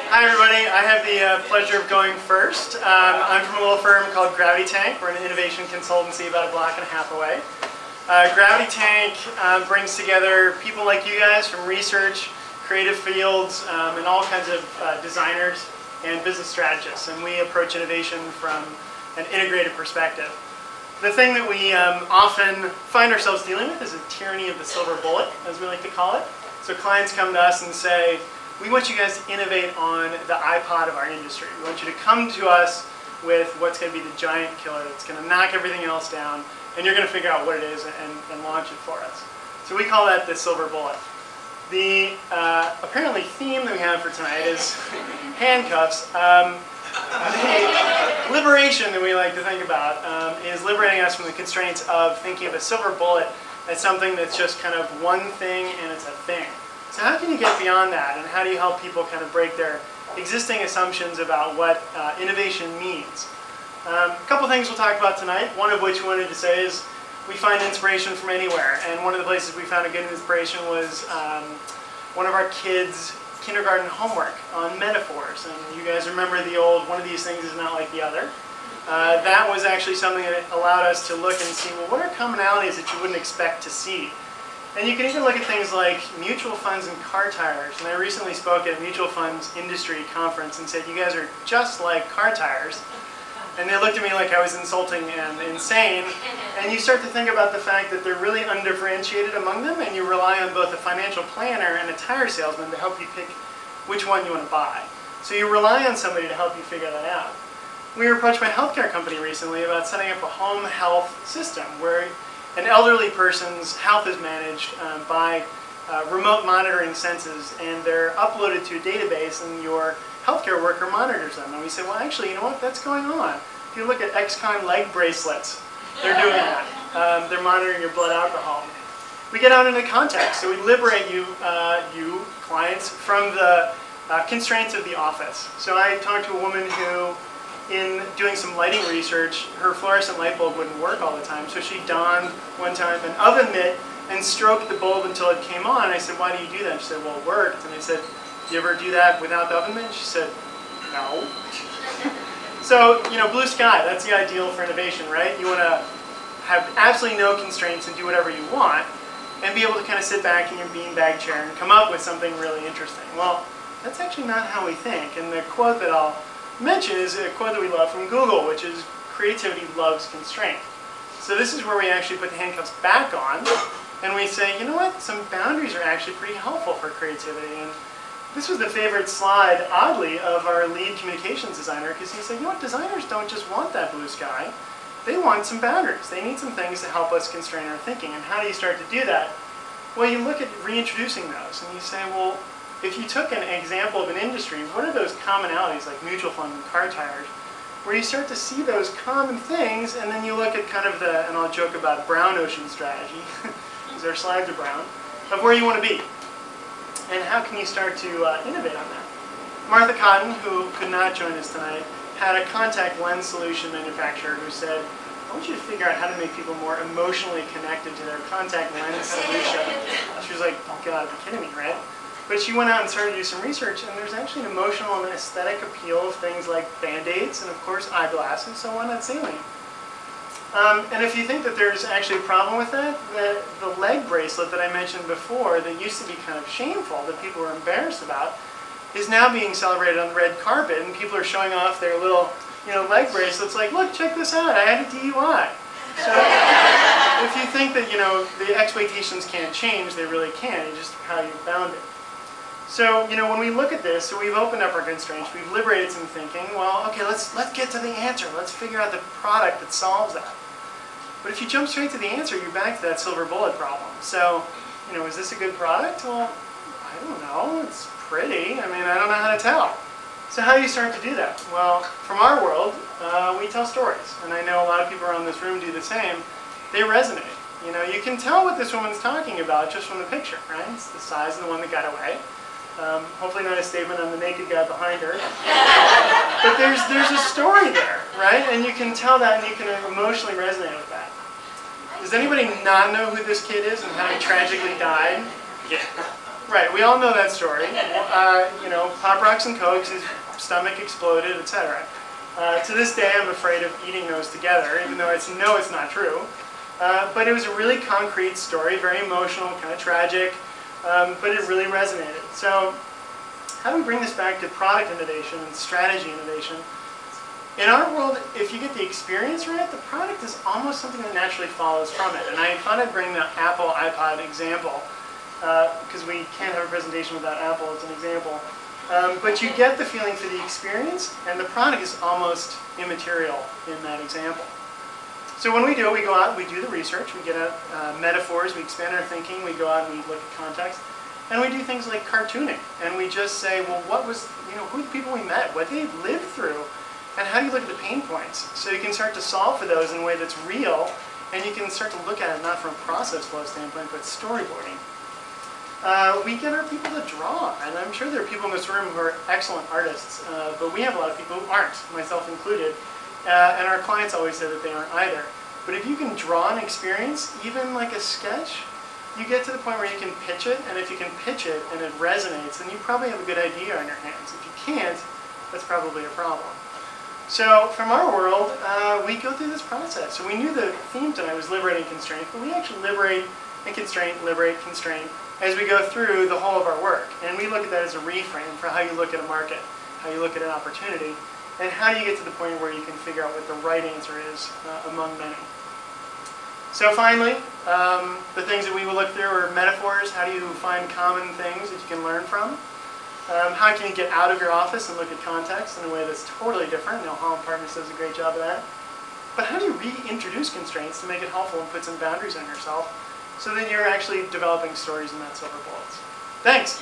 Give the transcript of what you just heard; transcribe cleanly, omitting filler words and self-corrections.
Hi everybody, I have the pleasure of going first. I'm from a little firm called Gravity Tank. We're an innovation consultancy about a block and a half away. Gravity Tank brings together people like you guys from research, creative fields, and all kinds of designers and business strategists. And we approach innovation from an integrated perspective. The thing that we often find ourselves dealing with is a tyranny of the silver bullet, as we like to call it. So clients come to us and say, we want you guys to innovate on the iPod of our industry. We want you to come to us with what's going to be the giant killer that's going to knock everything else down, and you're going to figure out what it is and launch it for us. So we call that the silver bullet. The apparently theme that we have for tonight is handcuffs. The liberation that we like to think about is liberating us from the constraints of thinking of a silver bullet as something that's just kind of one thing and it's a thing. So how can you get beyond that, and how do you help people kind of break their existing assumptions about what innovation means? A couple things we'll talk about tonight, one of which we wanted to say is we find inspiration from anywhere, and one of the places we found a good inspiration was one of our kids' kindergarten homework on metaphors. And you guys remember the old, one of these things is not like the other. That was actually something that allowed us to look and see, well, what are commonalities that you wouldn't expect to see? And you can even look at things like mutual funds and car tires. And I recently spoke at a mutual funds industry conference and said, you guys are just like car tires. And they looked at me like I was insulting and insane. And you start to think about the fact that they're really undifferentiated among them, and you rely on both a financial planner and a tire salesman to help you pick which one you want to buy. So you rely on somebody to help you figure that out. We were approached by a healthcare company recently about setting up a home health system where an elderly person's health is managed by remote monitoring senses, and they're uploaded to a database, and your healthcare worker monitors them. And we said, well, actually, you know what? That's going on. If you look at ex-con leg bracelets, they're doing that. They're monitoring your blood alcohol. We get out into context, so we liberate you, you clients, from the constraints of the office. So I talked to a woman who, in doing some lighting research, her fluorescent light bulb wouldn't work all the time, so she donned one time an oven mitt and stroked the bulb until it came on. I said, why do you do that? And she said, well, it worked. And I said, do you ever do that without the oven mitt? And she said, no. So, you know, blue sky, that's the ideal for innovation, right? You want to have absolutely no constraints and do whatever you want, and be able to kind of sit back in your beanbag chair and come up with something really interesting. Well, that's actually not how we think. And the quote that I'll mention is a quote that we love from Google, which is, creativity loves constraint. So this is where we actually put the handcuffs back on, and we say, you know what, some boundaries are actually pretty helpful for creativity. And this was the favorite slide, oddly, of our lead communications designer, because he said, you know what, designers don't just want that blue sky, they want some boundaries. They need some things to help us constrain our thinking. And how do you start to do that? Well, you look at reintroducing those, and you say, well, if you took an example of an industry, what are those commonalities like mutual funds and car tires, where you start to see those common things, and then you look at kind of the, and I'll joke about brown ocean strategy, because our slides are brown, of where you want to be. And how can you start to innovate on that? Martha Cotton, who could not join us tonight, had a contact lens solution manufacturer who said, I want you to figure out how to make people more emotionally connected to their contact lens solution. She was like, oh God, you're kidding me, right? But she went out and started to do some research, and there's actually an emotional and aesthetic appeal of things like Band-Aids and, of course, eyeglasses, so why not saline? And if you think that there's actually a problem with that, the leg bracelet that I mentioned before that used to be kind of shameful, that people were embarrassed about, is now being celebrated on the red carpet, and people are showing off their little, you know, leg bracelets like, look, check this out, I had a DUI. So if you think that, you know, the expectations can't change, they really can, it's just how you bound it. So, you know, when we look at this, so we've opened up our constraints, we've liberated some thinking, well, okay, let's get to the answer, let's figure out the product that solves that. But if you jump straight to the answer, you're back to that silver bullet problem. So, you know, is this a good product? Well, I don't know, it's pretty, I mean, I don't know how to tell. So how do you start to do that? Well, from our world, we tell stories, and I know a lot of people around this room do the same. They resonate. You know, you can tell what this woman's talking about just from the picture, right? It's the size of the one that got away. Hopefully not a statement on the naked guy behind her. But there's a story there, right? And you can tell that, and you can emotionally resonate with that. Does anybody not know who this kid is and how he tragically died? Yeah. Right, we all know that story. You know, Pop Rocks and Cokes, his stomach exploded, etc. To this day, I'm afraid of eating those together, even though I know it's not true. But it was a really concrete story, very emotional, kind of tragic, but it really resonated. So how do we bring this back to product innovation and strategy innovation? In our world, if you get the experience right, the product is almost something that naturally follows from it. And I thought I'd bring the Apple iPod example, because we can't have a presentation without Apple as an example. But you get the feeling for the experience, and the product is almost immaterial in that example. So when we do it, we go out, we do the research, we get out metaphors, we expand our thinking, we go out and we look at context, and we do things like cartooning. And we just say, well, what was, you know, who are the people we met? What did they live through? And how do you look at the pain points? So you can start to solve for those in a way that's real, and you can start to look at it not from a process flow standpoint, but storyboarding. We get our people to draw, and I'm sure there are people in this room who are excellent artists, but we have a lot of people who aren't, myself included, and our clients always say that they aren't either. But if you can draw an experience, even like a sketch, you get to the point where you can pitch it, and if you can pitch it and it resonates, then you probably have a good idea on your hands. If you can't, that's probably a problem. So from our world, we go through this process. So we knew the theme tonight was liberating constraint, but we actually liberate and constraint, liberate, constraint, as we go through the whole of our work. And we look at that as a reframe for how you look at a market, how you look at an opportunity, and how do you get to the point where you can figure out what the right answer is among many. So finally, the things that we will look through are metaphors. How do you find common things that you can learn from? How can you get out of your office and look at context in a way that's totally different? You know, Holland Partners does a great job of that. But how do you reintroduce constraints to make it helpful and put some boundaries on yourself so that you're actually developing stories and not silver bullets? Thanks.